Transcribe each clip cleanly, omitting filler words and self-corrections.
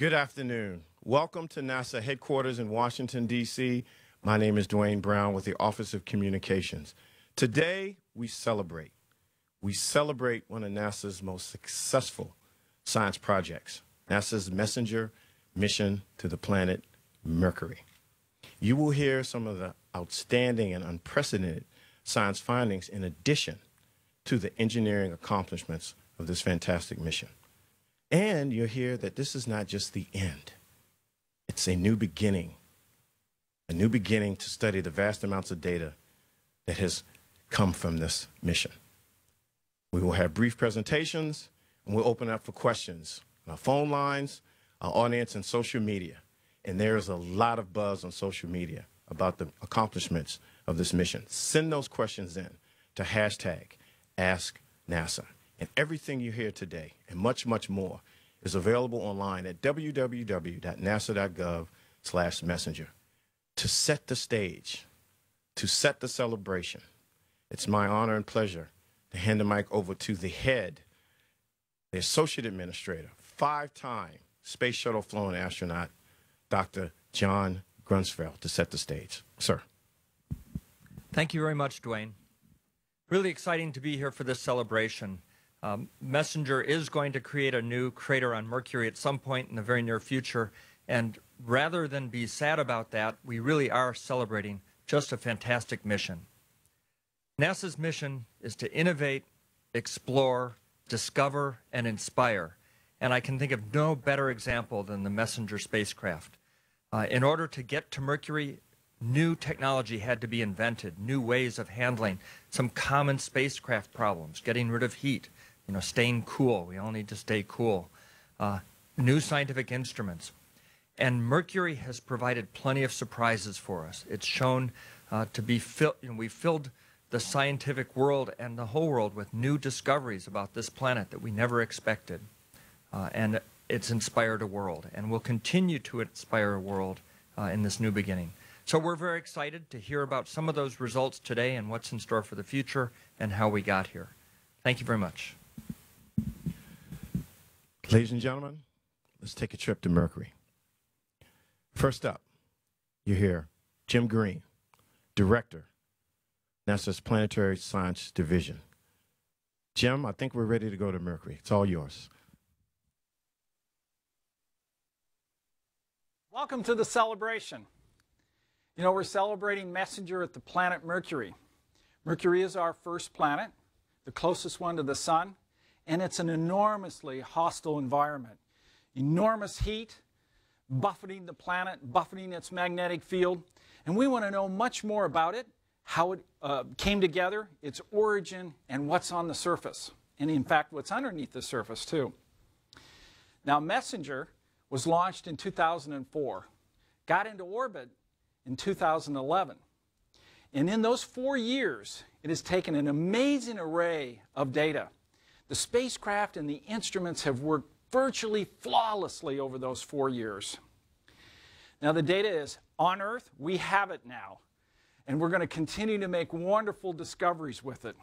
Good afternoon. Welcome to NASA headquarters in Washington, D.C. My name is Dwayne Brown with the Office of Communications. Today, we celebrate. We celebrate one of NASA's most successful science projects, NASA's Messenger mission to the planet Mercury. You will hear some of the outstanding and unprecedented science findings in addition to the engineering accomplishments of this fantastic mission. And you'll hear that this is not just the end. It's a new beginning to study the vast amounts of data that has come from this mission. We will have brief presentations, and we'll open up for questions on our phone lines, our audience, and social media. And there is a lot of buzz on social media about the accomplishments of this mission. Send those questions in to #AskNASA. And everything you hear today, and much, much more, is available online at www.nasa.gov/messenger. To set the stage, to set the celebration, it's my honor and pleasure to hand the mic over to the head, the associate administrator, 5-time space shuttle flown astronaut, Dr. John Grunsfeld, to set the stage. Sir. Thank you very much, Dwayne. Really exciting to be here for this celebration. Messenger is going to create a new crater on Mercury at some point in the very near future, and rather than be sad about that, we really are celebrating just a fantastic mission. NASA's mission is to innovate, explore, discover, and inspire, and I can think of no better example than the Messenger spacecraft. In order to get to Mercury, new technology had to be invented, new ways of handling some common spacecraft problems, getting rid of heat, staying cool. We all need to stay cool. New scientific instruments. And Mercury has provided plenty of surprises for us. It's shown to be we filled the scientific world and the whole world with new discoveries about this planet that we never expected. And it's inspired a world, and will continue to inspire a world in this new beginning. So we're very excited to hear about some of those results today and what's in store for the future and how we got here. Thank you very much. Ladies and gentlemen, let's take a trip to Mercury. First up, you hear Jim Green, Director, NASA's Planetary Science Division. Jim, I think we're ready to go to Mercury. It's all yours. Welcome to the celebration. We're celebrating Messenger at the planet Mercury. Mercury is our first planet, the closest one to the sun, and it's an enormously hostile environment. Enormous heat, buffeting the planet, buffeting its magnetic field, and we want to know much more about it, how it came together, its origin, and what's on the surface, and in fact what's underneath the surface too. Now, Messenger was launched in 2004, got into orbit in 2011. And in those 4 years, it has taken an amazing array of data. The spacecraft and the instruments have worked virtually flawlessly over those 4 years. Now, the data is on Earth. We have it now. And we're going to continue to make wonderful discoveries with it.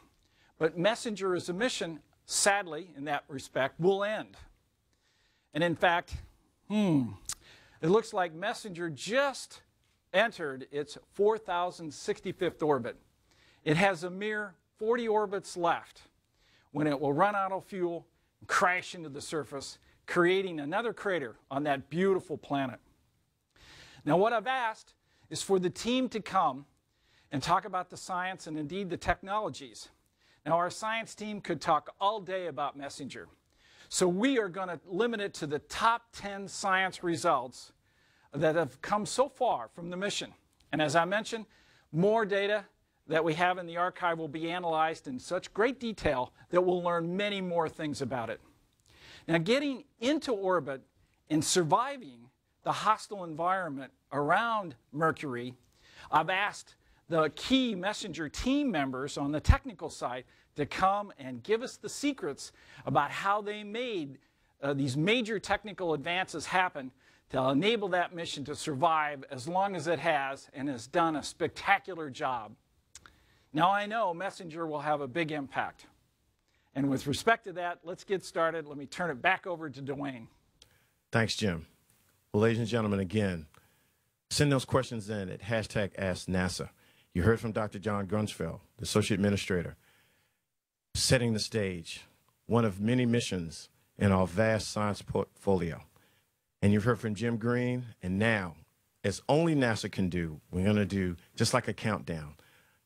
But Messenger as a mission, sadly, in that respect, will end. And in fact, it looks like Messenger just entered its 4,065th orbit. It has a mere 40 orbits left when it will run out of fuel and crash into the surface, creating another crater on that beautiful planet. Now, what I've asked is for the team to come and talk about the science and indeed the technologies. Now, our science team could talk all day about Messenger. So we are going to limit it to the top 10 science results that have come so far from the mission. And as I mentioned, more data that we have in the archive will be analyzed in such great detail that we'll learn many more things about it. Now, getting into orbit and surviving the hostile environment around Mercury, I've asked the key Messenger team members on the technical side to come and give us the secrets about how they made these major technical advances happen to enable that mission to survive as long as it has, and has done a spectacular job. Now, I know Messenger will have a big impact. And with respect to that, let's get started. Let me turn it back over to Dwayne. Thanks, Jim. Well, ladies and gentlemen, again, send those questions in at #AskNASA. You heard from Dr. John Grunsfeld, the Associate Administrator, setting the stage, one of many missions in our vast science portfolio. And you've heard from Jim Green, and now, as only NASA can do, we're going to do just like a countdown,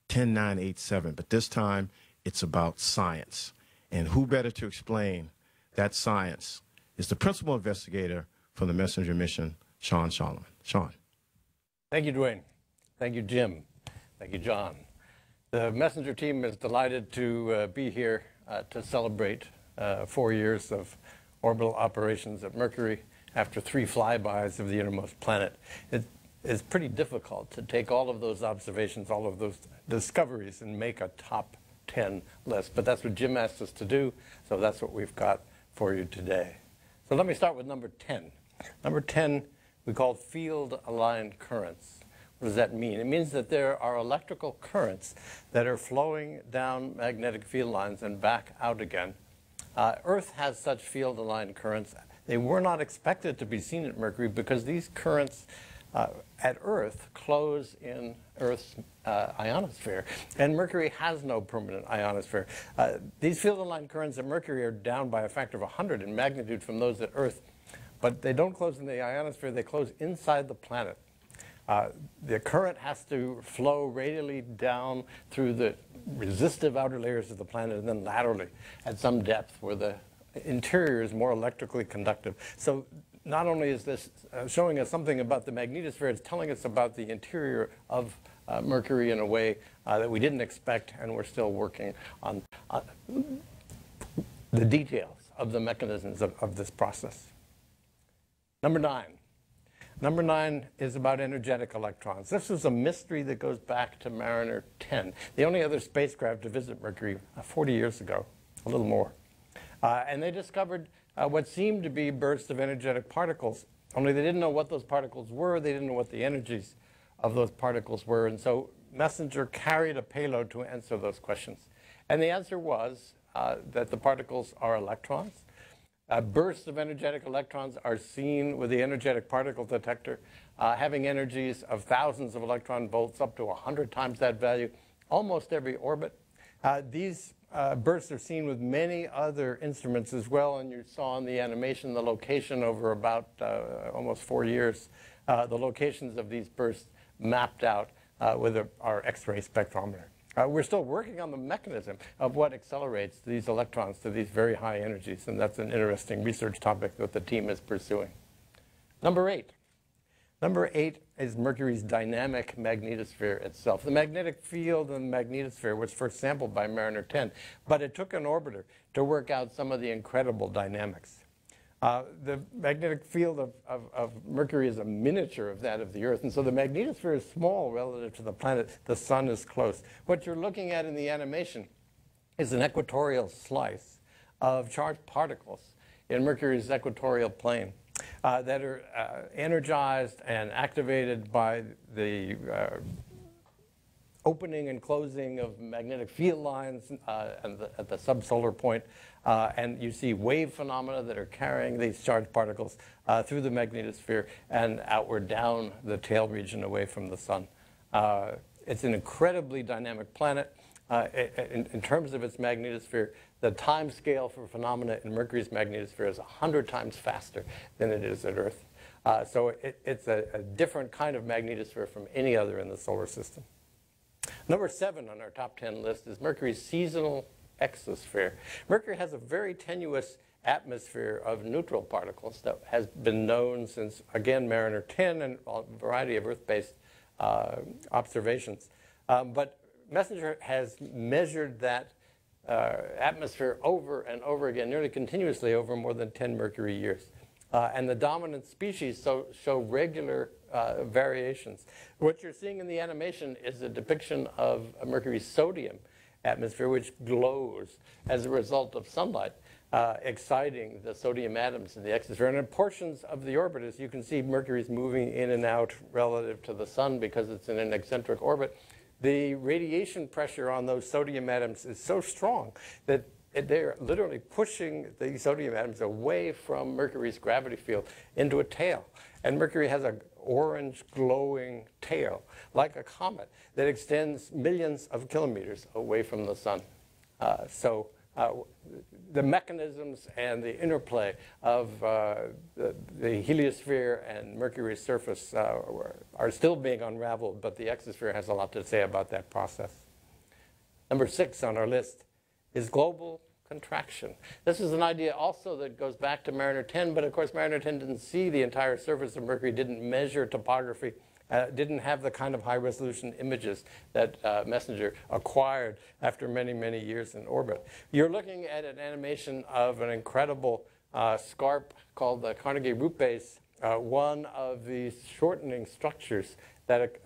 10, 9, 8, 7. But this time, it's about science. And who better to explain that science is the principal investigator from the Messenger mission, Sean Solomon. Sean. Thank you, Dwayne. Thank you, Jim. Thank you, John. The Messenger team is delighted to be here to celebrate 4 years of orbital operations at Mercury after 3 flybys of the innermost planet. It is pretty difficult to take all of those observations, all of those discoveries, and make a top 10 list. But that's what Jim asked us to do, so that's what we've got for you today. So let me start with number 10. Number 10 we call field-aligned currents. What does that mean? It means that there are electrical currents that are flowing down magnetic field lines and back out again. Earth has such field-aligned currents. They were not expected to be seen at Mercury because these currents at Earth close in Earth's ionosphere, and Mercury has no permanent ionosphere. These field-aligned currents at Mercury are down by a factor of 100 in magnitude from those at Earth, but they don't close in the ionosphere, they close inside the planet. The current has to flow radially down through the resistive outer layers of the planet and then laterally at some depth where the interior is more electrically conductive. So not only is this showing us something about the magnetosphere, it's telling us about the interior of Mercury in a way that we didn't expect, and we're still working on the details of the mechanisms of this process. Number 9. Number 9 is about energetic electrons. This is a mystery that goes back to Mariner 10, the only other spacecraft to visit Mercury 40 years ago, a little more. And they discovered what seemed to be bursts of energetic particles, only they didn't know what those particles were, they didn't know what the energies of those particles were, and so Messenger carried a payload to answer those questions. And the answer was that the particles are electrons. Bursts of energetic electrons are seen with the energetic particle detector, having energies of thousands of electron volts, up to 100 times that value, almost every orbit. These bursts are seen with many other instruments as well, and you saw in the animation the location over about almost 4 years, the locations of these bursts mapped out with our X-ray spectrometer. We're still working on the mechanism of what accelerates these electrons to these very high energies, and that's an interesting research topic that the team is pursuing. Number 8. Number 8 is Mercury's dynamic magnetosphere itself. The magnetic field and magnetosphere was first sampled by Mariner 10, but it took an orbiter to work out some of the incredible dynamics. The magnetic field of Mercury is a miniature of that of the Earth, and so the magnetosphere is small relative to the planet. The sun is close. What you're looking at in the animation is an equatorial slice of charged particles in Mercury's equatorial plane that are energized and activated by the opening and closing of magnetic field lines at the subsolar point. And you see wave phenomena that are carrying these charged particles through the magnetosphere and outward down the tail region away from the sun. It's an incredibly dynamic planet. In terms of its magnetosphere, the time scale for phenomena in Mercury's magnetosphere is 100 times faster than it is at Earth. So it's a different kind of magnetosphere from any other in the solar system. Number 7 on our top 10 list is Mercury's seasonal exosphere. Mercury has a very tenuous atmosphere of neutral particles that has been known since, again, Mariner 10 and a variety of Earth-based observations. But Messenger has measured that atmosphere over and over again, nearly continuously over more than 10 Mercury years. And the dominant species show regular variations. What you're seeing in the animation is a depiction of Mercury's sodium atmosphere, which glows as a result of sunlight, exciting the sodium atoms in the exosphere. And in portions of the orbit, as you can see, Mercury's moving in and out relative to the sun because it's in an eccentric orbit. The radiation pressure on those sodium atoms is so strong that they're literally pushing the sodium atoms away from Mercury's gravity field into a tail. And Mercury has an orange glowing tail, like a comet, that extends millions of kilometers away from the sun. The mechanisms and the interplay of the heliosphere and Mercury's surface are still being unraveled, but the exosphere has a lot to say about that process. Number 6 on our list is global contraction. This is an idea also that goes back to Mariner 10, but of course Mariner 10 didn't see the entire surface of Mercury, didn't measure topography, didn't have the kind of high-resolution images that Messenger acquired after many, many years in orbit. You're looking at an animation of an incredible scarp called the Carnegie root base, one of these shortening structures that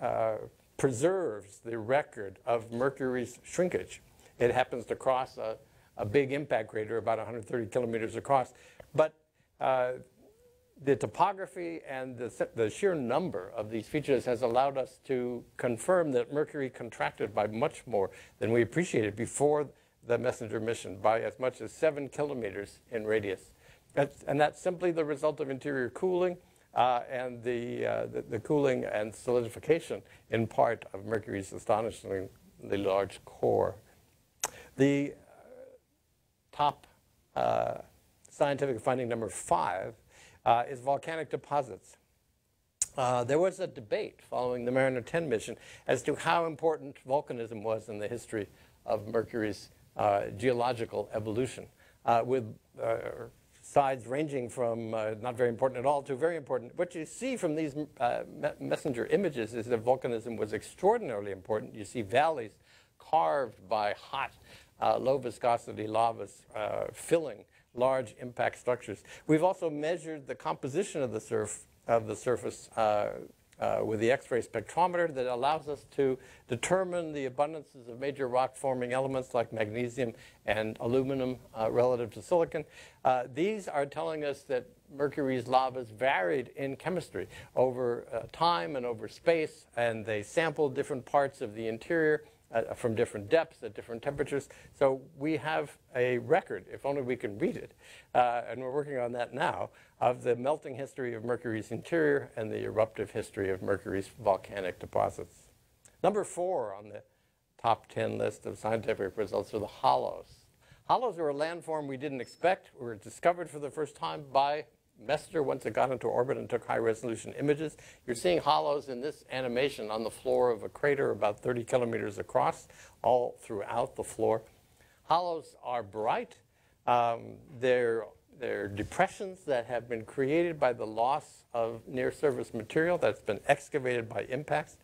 preserves the record of Mercury's shrinkage. It happens to cross a big impact crater about 130 kilometers across. But the topography and the sheer number of these features has allowed us to confirm that Mercury contracted by much more than we appreciated before the Messenger mission, by as much as 7 kilometers in radius. And that's simply the result of interior cooling and the cooling and solidification in part of Mercury's astonishingly large core. The top scientific finding number 5 is volcanic deposits. There was a debate following the Mariner 10 mission as to how important volcanism was in the history of Mercury's geological evolution, with sides ranging from not very important at all to very important. What you see from these Messenger images is that volcanism was extraordinarily important. You see valleys carved by hot, low viscosity lavas filling large impact structures. We've also measured the composition of the surface with the X-ray spectrometer that allows us to determine the abundances of major rock-forming elements like magnesium and aluminum relative to silicon. These are telling us that Mercury's lavas varied in chemistry over time and over space, and they sampled different parts of the interior from different depths at different temperatures. So we have a record, if only we can read it, and we're working on that now, of the melting history of Mercury's interior and the eruptive history of Mercury's volcanic deposits. Number 4 on the top 10 list of scientific results are the hollows. Hollows are a landform we didn't expect. Were discovered for the first time by Messenger once it got into orbit and took high-resolution images. You're seeing hollows in this animation on the floor of a crater about 30 kilometers across, all throughout the floor. Hollows are bright. They're depressions that have been created by the loss of near-surface material that's been excavated by impacts.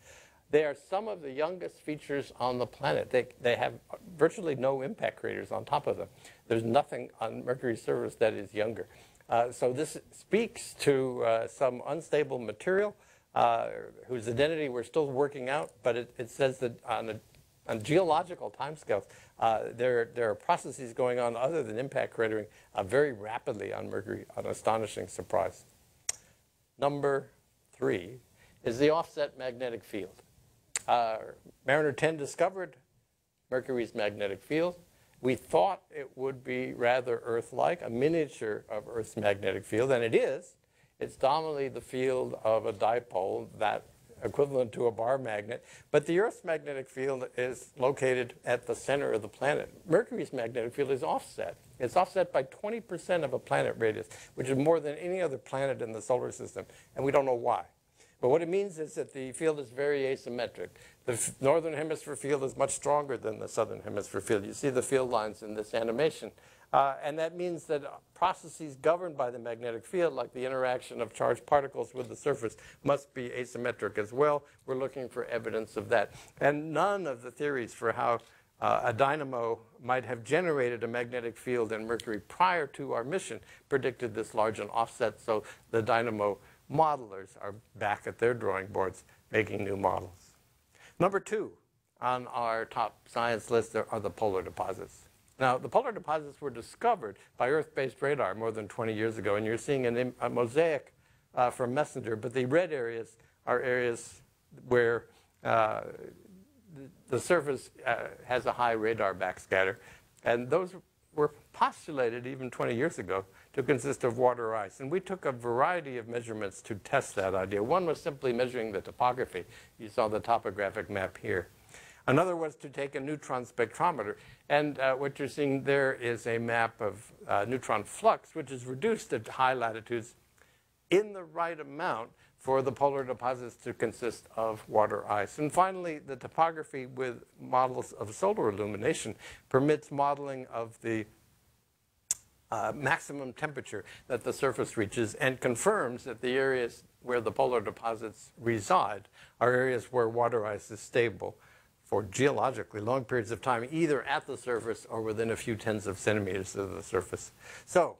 They are some of the youngest features on the planet. They have virtually no impact craters on top of them. There's nothing on Mercury's surface that is younger. So this speaks to some unstable material whose identity we're still working out, but it says that on geological timescales, there are processes going on other than impact cratering very rapidly on Mercury, an astonishing surprise. Number 3 is the offset magnetic field. Mariner 10 discovered Mercury's magnetic field. We thought it would be rather Earth-like, a miniature of Earth's magnetic field, and it is. It's dominantly the field of a dipole, that equivalent to a bar magnet. But the Earth's magnetic field is located at the center of the planet. Mercury's magnetic field is offset. It's offset by 20% of a planet radius, which is more than any other planet in the solar system, and we don't know why. But what it means is that the field is very asymmetric. The northern hemisphere field is much stronger than the southern hemisphere field. You see the field lines in this animation. And that means that processes governed by the magnetic field, like the interaction of charged particles with the surface, must be asymmetric as well. We're looking for evidence of that. And none of the theories for how a dynamo might have generated a magnetic field in Mercury prior to our mission predicted this large an offset. So the dynamo modelers are back at their drawing boards making new models. Number 2 on our top science list are the polar deposits. Now, the polar deposits were discovered by Earth-based radar more than 20 years ago, and you're seeing a mosaic from Messenger, but the red areas are areas where the surface has a high radar backscatter, and those were postulated even 20 years ago to consist of water or ice. And we took a variety of measurements to test that idea. One was simply measuring the topography. You saw the topographic map here. Another was to take a neutron spectrometer. And what you're seeing there is a map of neutron flux, which is reduced at high latitudes in the right amount for the polar deposits to consist of water ice. And finally, the topography with models of solar illumination permits modeling of the maximum temperature that the surface reaches and confirms that the areas where the polar deposits reside are areas where water ice is stable for geologically long periods of time, either at the surface or within a few tens of centimeters of the surface. So,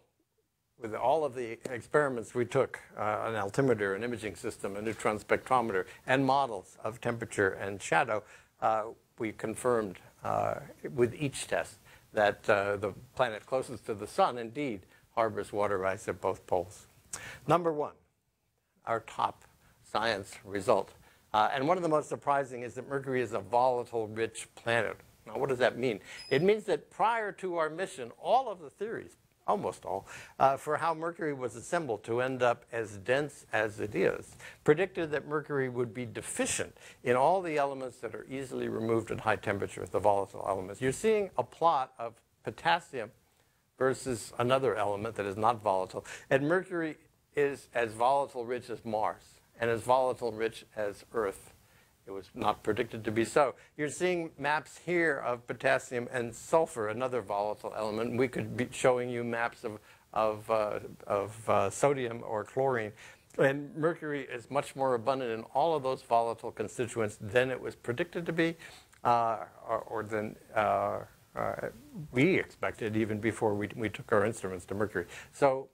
with all of the experiments we took, an altimeter, an imaging system, a neutron spectrometer, and models of temperature and shadow, we confirmed with each test that the planet closest to the sun indeed harbors water ice at both poles. Number one, our top science result. And one of the most surprising is that Mercury is a volatile-rich planet. Now, what does that mean? It means that prior to our mission, all of the theories, almost all, for how Mercury was assembled to end up as dense as it is, predicted that Mercury would be deficient in all the elements that are easily removed at high temperature, the volatile elements. You're seeing a plot of potassium versus another element that is not volatile. And Mercury is as volatile rich as Mars and as volatile rich as Earth. It was not predicted to be so. You're seeing maps here of potassium and sulfur, another volatile element. We could be showing you maps of sodium or chlorine. And mercury is much more abundant in all of those volatile constituents than it was predicted to be, or than we expected even before we took our instruments to Mercury. So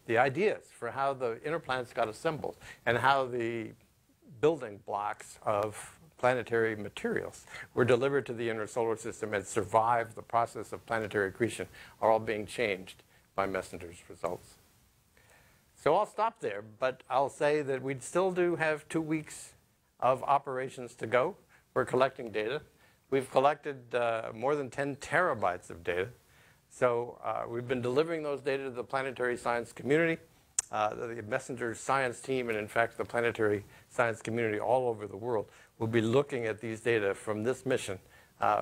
the ideas for how the inner planets got assembled and how the building blocks of planetary materials were delivered to the inner solar system and survived the process of planetary accretion are all being changed by MESSENGER's results. So I'll stop there, but I'll say that we still do have 2 weeks of operations to go. We're collecting data. We've collected more than 10 terabytes of data. So we've been delivering those data to the planetary science community. The MESSENGER science team, and in fact the planetary science community all over the world, will be looking at these data from this mission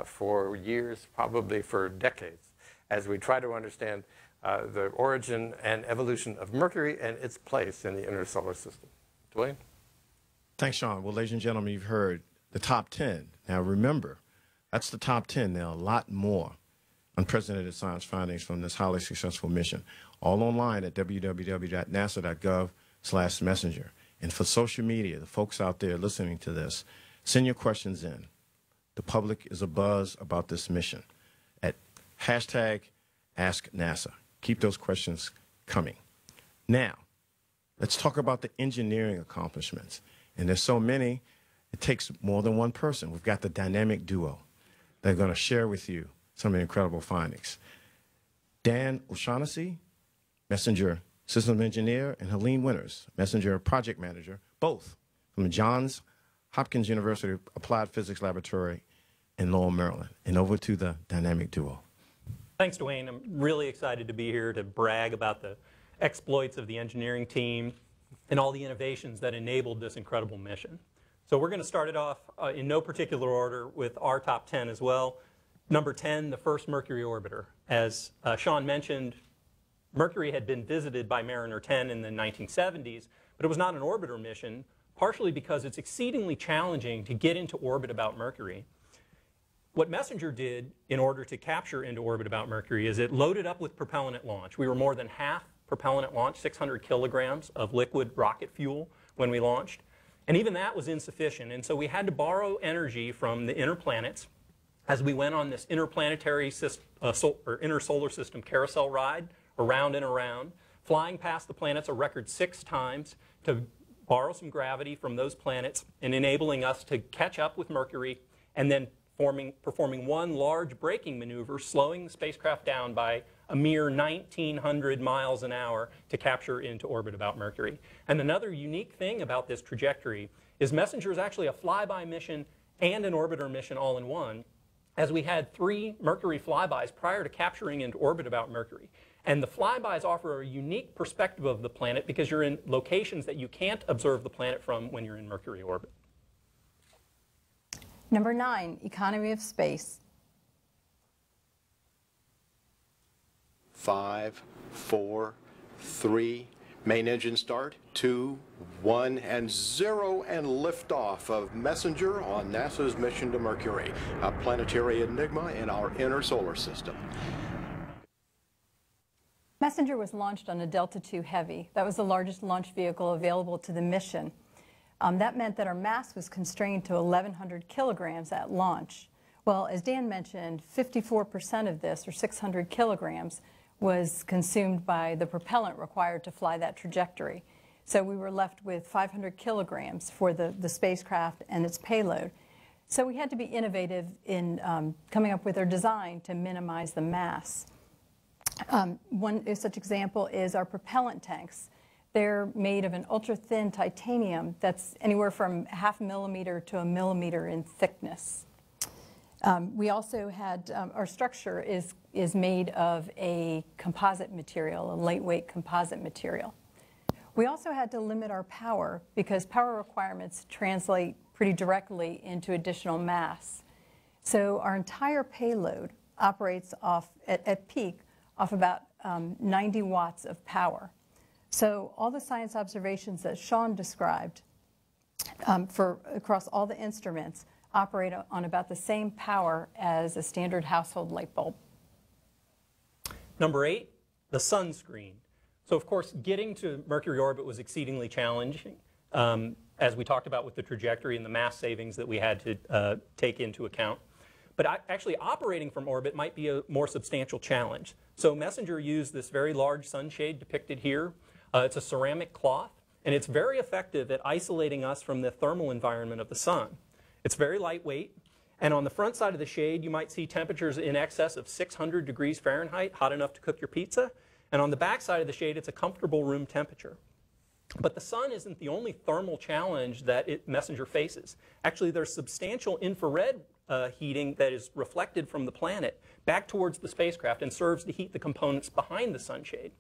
for years, probably for decades, as we try to understand the origin and evolution of Mercury and its place in the inner solar system. Dwayne? Thanks, Sean. Well, ladies and gentlemen, you've heard the top 10. Now remember, that's the top 10. There are a lot more unprecedented science findings from this highly successful mission, all online at www.nasa.gov/messenger. And for social media, the folks out there listening to this, send your questions in. The public is abuzz about this mission at #AskNASA. Keep those questions coming. Now, let's talk about the engineering accomplishments. And there's so many, it takes more than one person. We've got the dynamic duo. They're going to share with you some of the incredible findings. Dan O'Shaughnessy, MESSENGER Systems Engineer, and Helene Winters, MESSENGER Project Manager, both from the Johns Hopkins University Applied Physics Laboratory in Lowell, Maryland. And over to the dynamic duo. Thanks, Dwayne. I'm really excited to be here to brag about the exploits of the engineering team and all the innovations that enabled this incredible mission. So we're going to start it off in no particular order with our top 10 as well. Number 10, the first Mercury orbiter. As Sean mentioned, Mercury had been visited by Mariner 10 in the 1970s, but it was not an orbiter mission, partially because it's exceedingly challenging to get into orbit about Mercury. What MESSENGER did in order to capture into orbit about Mercury is it loaded up with propellant at launch. We were more than half propellant at launch, 600 kilograms of liquid rocket fuel when we launched. And even that was insufficient. And so we had to borrow energy from the inner planets as we went on this interplanetary inner solar system carousel ride around and around, flying past the planets a record 6 times to borrow some gravity from those planets and enabling us to catch up with Mercury, and then performing one large braking maneuver, slowing the spacecraft down by a mere 1,900 miles an hour to capture into orbit about Mercury. And another unique thing about this trajectory is MESSENGER is actually a flyby mission and an orbiter mission all in one. as we had 3 Mercury flybys prior to capturing into orbit about Mercury. And the flybys offer a unique perspective of the planet because you're in locations that you can't observe the planet from when you're in Mercury orbit. Number 9, economy of space. 5, 4, 3, main engine start, 2, 1, and 0, and liftoff of Messenger on NASA's mission to Mercury, a planetary enigma in our inner solar system. Messenger was launched on a Delta II Heavy. That was the largest launch vehicle available to the mission. That meant that our mass was constrained to 1,100 kilograms at launch. Well, as Dan mentioned, 54% of this, or 600 kilograms, was consumed by the propellant required to fly that trajectory. So we were left with 500 kilograms for the spacecraft and its payload. So we had to be innovative in coming up with our design to minimize the mass. One such example is our propellant tanks. They're made of an ultra-thin titanium that's anywhere from 0.5 millimeter to 1 millimeter in thickness. We also had, our structure is made of a composite material, a lightweight composite material. We also had to limit our power because power requirements translate pretty directly into additional mass. So our entire payload operates off, at peak, off about 90 watts of power. So all the science observations that Sean described across all the instruments operate on about the same power as a standard household light bulb. Number 8, the sunscreen. So of course, getting to Mercury orbit was exceedingly challenging, as we talked about with the trajectory and the mass savings that we had to take into account. But actually operating from orbit might be a more substantial challenge. So Messenger used this very large sunshade depicted here. It's a ceramic cloth, and it's very effective at isolating us from the thermal environment of the sun. It's very lightweight, and on the front side of the shade, you might see temperatures in excess of 600 degrees Fahrenheit, hot enough to cook your pizza. And on the back side of the shade, it's a comfortable room temperature. But the sun isn't the only thermal challenge that Messenger faces. Actually, there's substantial infrared heating that is reflected from the planet back towards the spacecraft and serves to heat the components behind the sunshade.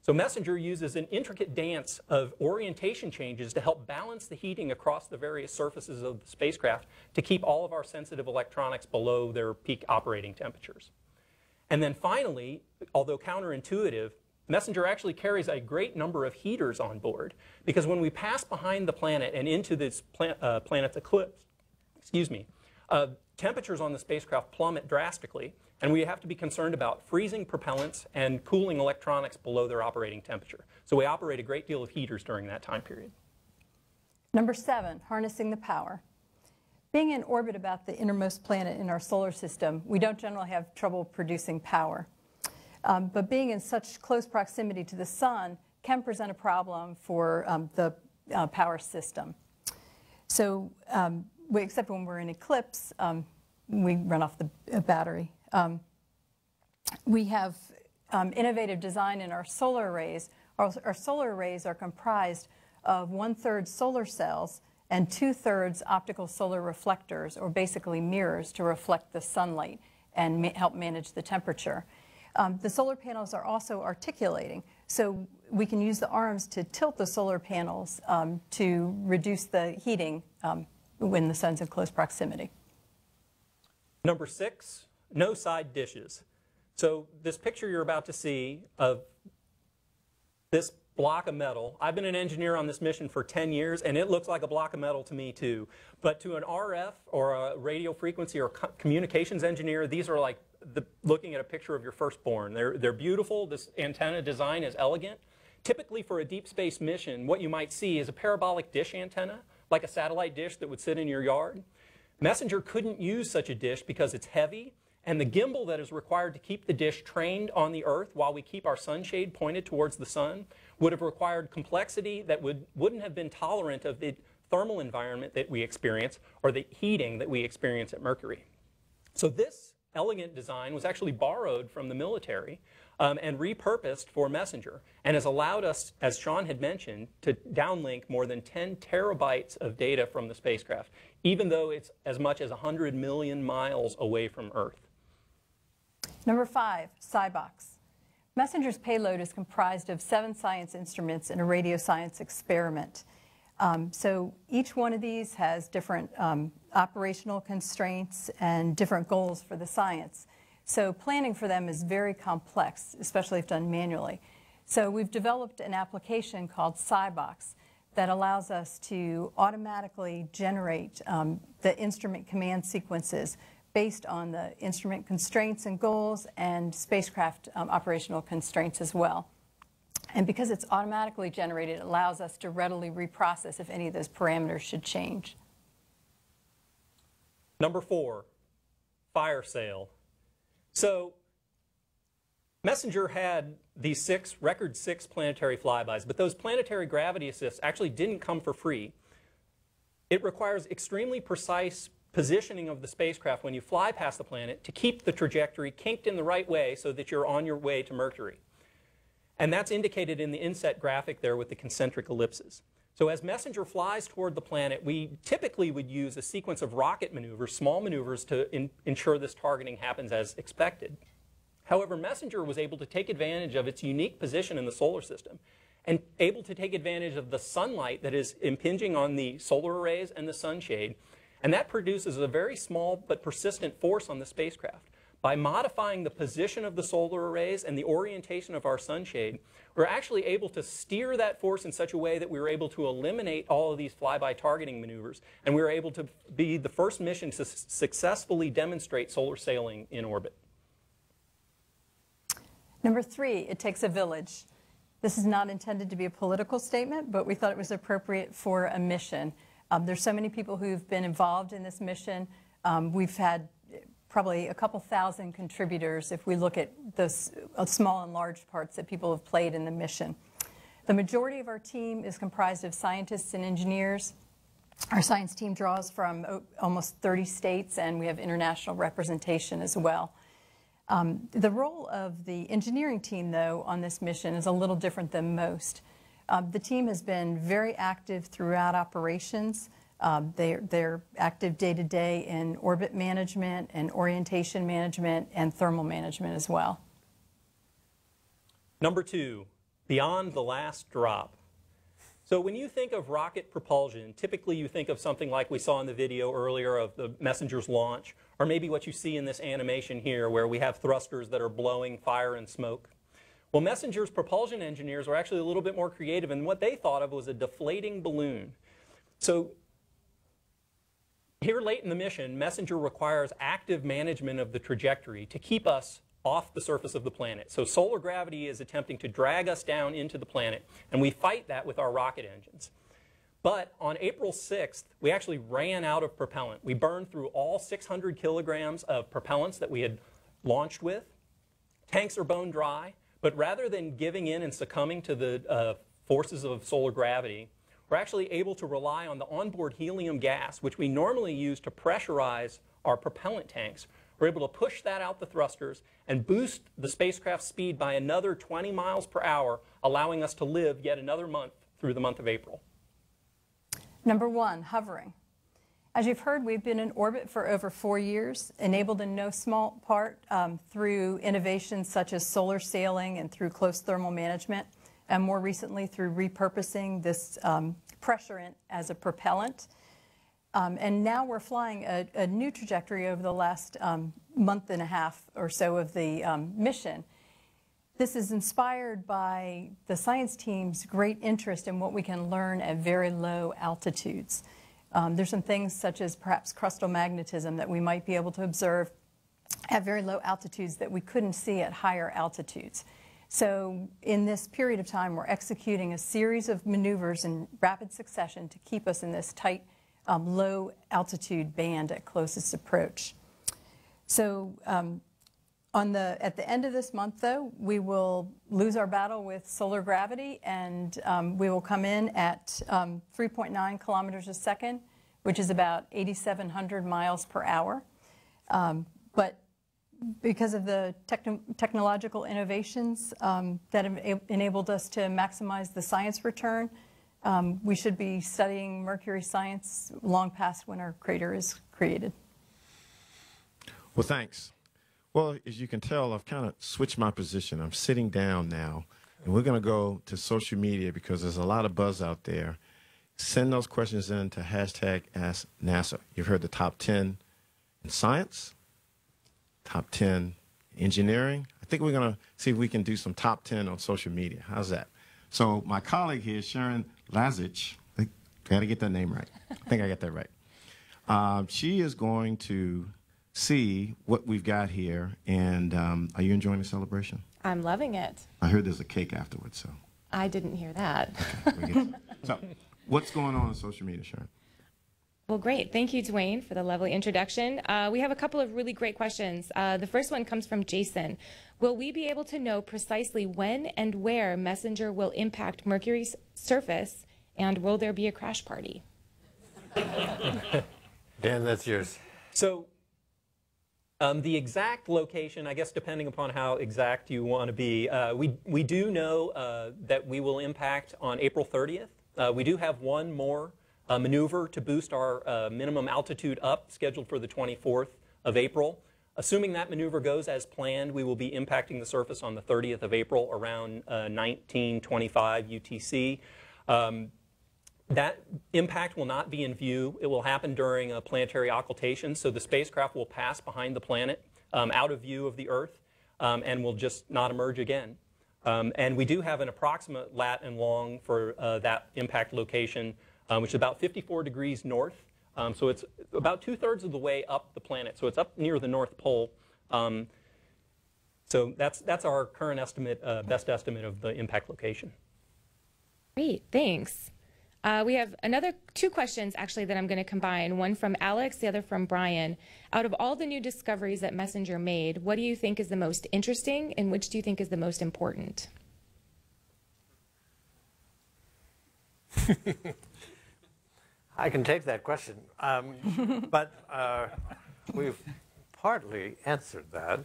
So Messenger uses an intricate dance of orientation changes to help balance the heating across the various surfaces of the spacecraft to keep all of our sensitive electronics below their peak operating temperatures. And then finally, although counterintuitive, Messenger actually carries a great number of heaters on board, because when we pass behind the planet and into this planet's eclipse, temperatures on the spacecraft plummet drastically, and we have to be concerned about freezing propellants and cooling electronics below their operating temperature. So we operate a great deal of heaters during that time period. Number 7, harnessing the power. Being in orbit about the innermost planet in our solar system, we don't generally have trouble producing power. But being in such close proximity to the sun can present a problem for the power system. So, except when we're in eclipse, we run off the battery. We have innovative design in our solar arrays. Our solar arrays are comprised of 1/3 solar cells and 2/3 optical solar reflectors, or basically mirrors, to reflect the sunlight and help manage the temperature. The solar panels are also articulating, so we can use the arms to tilt the solar panels to reduce the heating when the sun's in close proximity. Number 6, no side dishes. So this picture you're about to see of this block of metal, I've been an engineer on this mission for 10 years, and it looks like a block of metal to me too. But to an RF or a radio frequency or communications engineer, these are like looking at a picture of your firstborn. They're beautiful. This antenna design is elegant. Typically for a deep space mission, what you might see is a parabolic dish antenna, like a satellite dish that would sit in your yard. Messenger couldn't use such a dish because it's heavy, and the gimbal that is required to keep the dish trained on the Earth while we keep our sunshade pointed towards the sun would have required complexity that wouldn't have been tolerant of the thermal environment that we experience or the heating that we experience at Mercury. So this elegant design was actually borrowed from the military and repurposed for Messenger, and has allowed us, as Sean had mentioned, to downlink more than 10 terabytes of data from the spacecraft, even though it's as much as 100 million miles away from Earth. Number 5, SciBox. Messenger's payload is comprised of 7 science instruments and a radio science experiment. So each one of these has different operational constraints and different goals for the science. So planning for them is very complex, especially if done manually. So we've developed an application called SciBox that allows us to automatically generate the instrument command sequences based on the instrument constraints and goals and spacecraft operational constraints as well. And because it's automatically generated, it allows us to readily reprocess if any of those parameters should change. Number 4, fire sale. So Messenger had these record 6 planetary flybys, but those planetary gravity assists actually didn't come for free. It requires extremely precise positioning of the spacecraft when you fly past the planet to keep the trajectory kinked in the right way so that you're on your way to Mercury. And that's indicated in the inset graphic there with the concentric ellipses. So as Messenger flies toward the planet, we typically would use a sequence of rocket maneuvers, small maneuvers, to ensure this targeting happens as expected. However, Messenger was able to take advantage of its unique position in the solar system and able to take advantage of the sunlight that is impinging on the solar arrays and the sunshade. And that produces a very small but persistent force on the spacecraft. By modifying the position of the solar arrays and the orientation of our sunshade, we're actually able to steer that force in such a way that we were able to eliminate all of these flyby targeting maneuvers, and we were able to be the first mission to successfully demonstrate solar sailing in orbit. Number 3, it takes a village. This is not intended to be a political statement, but we thought it was appropriate for a mission. There's so many people who've been involved in this mission. We've had probably a couple thousand contributors if we look at those small and large parts that people have played in the mission. The majority of our team is comprised of scientists and engineers. Our science team draws from almost 30 states, and we have international representation as well. The role of the engineering team, though, on this mission is a little different than most. The team has been very active throughout operations. They're active day-to-day in orbit management and orientation management and thermal management as well. Number 2, beyond the last drop. So when you think of rocket propulsion, typically you think of something like we saw in the video earlier of the Messenger's launch, or maybe what you see in this animation here where we have thrusters that are blowing fire and smoke. Well, Messenger's propulsion engineers were actually a little bit more creative, and what they thought of was a deflating balloon. So here late in the mission, Messenger requires active management of the trajectory to keep us off the surface of the planet. So solar gravity is attempting to drag us down into the planet, and we fight that with our rocket engines. But on April 6th, we actually ran out of propellant. We burned through all 600 kilograms of propellants that we had launched with. Tanks are bone dry, but rather than giving in and succumbing to the forces of solar gravity, we're actually able to rely on the onboard helium gas, which we normally use to pressurize our propellant tanks. We're able to push that out the thrusters and boost the spacecraft's speed by another 20 miles per hour, allowing us to live yet another month through the month of April. Number 1, hovering. As you've heard, we've been in orbit for over 4 years, enabled in no small part through innovations such as solar sailing and through close thermal management, and more recently through repurposing this pressurant as a propellant. And now we're flying a new trajectory over the last month and a half or so of the mission. This is inspired by the science team's great interest in what we can learn at very low altitudes. There's some things such as perhaps crustal magnetism that we might be able to observe at very low altitudes that we couldn't see at higher altitudes. So in this period of time, we're executing a series of maneuvers in rapid succession to keep us in this tight, low altitude band at closest approach. So at the end of this month, though, we will lose our battle with solar gravity, and we will come in at 3.9 kilometers a second, which is about 8,700 miles per hour. But because of the technological innovations that have enabled us to maximize the science return, we should be studying Mercury science long past when our crater is created. Well, thanks. Well, as you can tell, I've kind of switched my position. I'm sitting down now, and we're going to go to social media because there's a lot of buzz out there. Send those questions in to #AskNASA. You've heard the top 10 in science, top 10 in engineering. I think we're going to see if we can do some top 10 on social media. How's that? So my colleague here, Sharon Lazic, I got to get that name right. I think I got that right. She is going to see what we've got here. And are you enjoying the celebration? I'm loving it. I heard there's a cake afterwards, so. I didn't hear that. Okay, so what's going on social media, Sharon? Well, great. Thank you, Dwayne, for the lovely introduction. We have a couple of really great questions. The first one comes from Jason. Will we be able to know precisely when and where MESSENGER will impact Mercury's surface, and will there be a crash party? Dan, that's yours. So the exact location, I guess depending upon how exact you want to be, we do know that we will impact on April 30th. We do have one more maneuver to boost our minimum altitude up, scheduled for the 24th of April. Assuming that maneuver goes as planned, we will be impacting the surface on the 30th of April around 1925 UTC. That impact will not be in view. It will happen during a planetary occultation, so the spacecraft will pass behind the planet, out of view of the Earth, and will just not emerge again. And we do have an approximate lat and long for that impact location, which is about 54 degrees north. So it's about 2/3 of the way up the planet. So it's up near the North Pole. So that's our current estimate, best estimate of the impact location. Great, thanks. We have two questions actually that I'm going to combine, one from Alex, the other from Brian. Out of all the new discoveries that MESSENGER made, what do you think is the most interesting and which do you think is the most important? I can take that question, but we've partly answered that.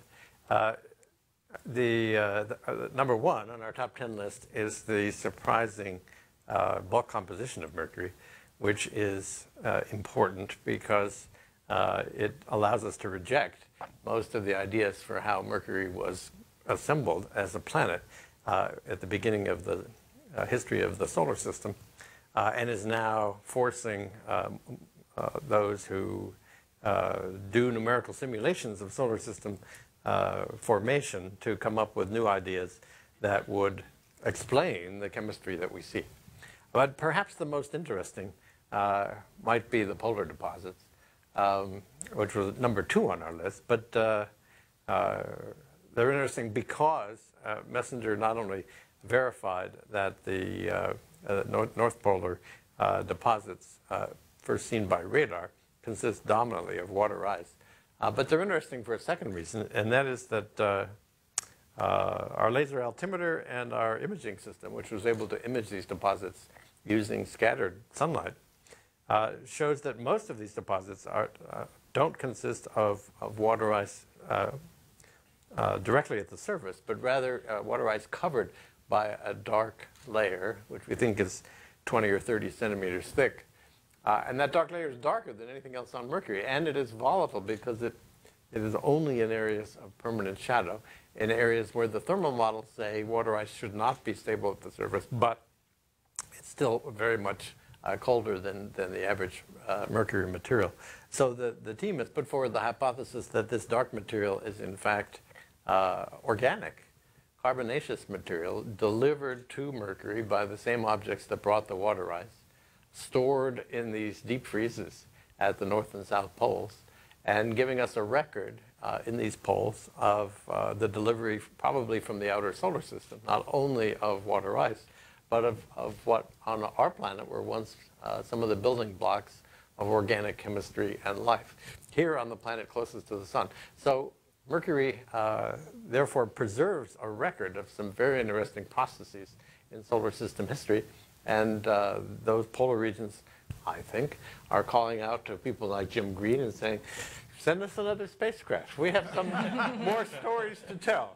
Number one on our top 10 list is the surprising bulk composition of Mercury, which is important because it allows us to reject most of the ideas for how Mercury was assembled as a planet at the beginning of the history of the solar system, and is now forcing those who do numerical simulations of solar system formation to come up with new ideas that would explain the chemistry that we see. But perhaps the most interesting might be the polar deposits, which was number 2 on our list. But they're interesting because MESSENGER not only verified that the North Polar deposits first seen by radar consist dominantly of water ice, but they're interesting for a second reason, and that is that our laser altimeter and our imaging system, which was able to image these deposits using scattered sunlight, shows that most of these deposits don't consist of water ice directly at the surface, but rather water ice covered by a dark layer, which we think is 20 or 30 centimeters thick. And that dark layer is darker than anything else on Mercury, and it is volatile because it is only in areas of permanent shadow, in areas where the thermal models say water ice should not be stable at the surface, but it's still very much colder than the average Mercury material. So the team has put forward the hypothesis that this dark material is in fact organic, carbonaceous material delivered to Mercury by the same objects that brought the water ice, stored in these deep freezes at the North and South poles, and giving us a record in these poles of the delivery probably from the outer solar system, not only of water ice, but of what on our planet were once some of the building blocks of organic chemistry and life here on the planet closest to the sun. So Mercury, therefore, preserves a record of some very interesting processes in solar system history, and those polar regions, I think, are calling out to people like Jim Green and saying, Send us another spacecraft. We have some more stories to tell.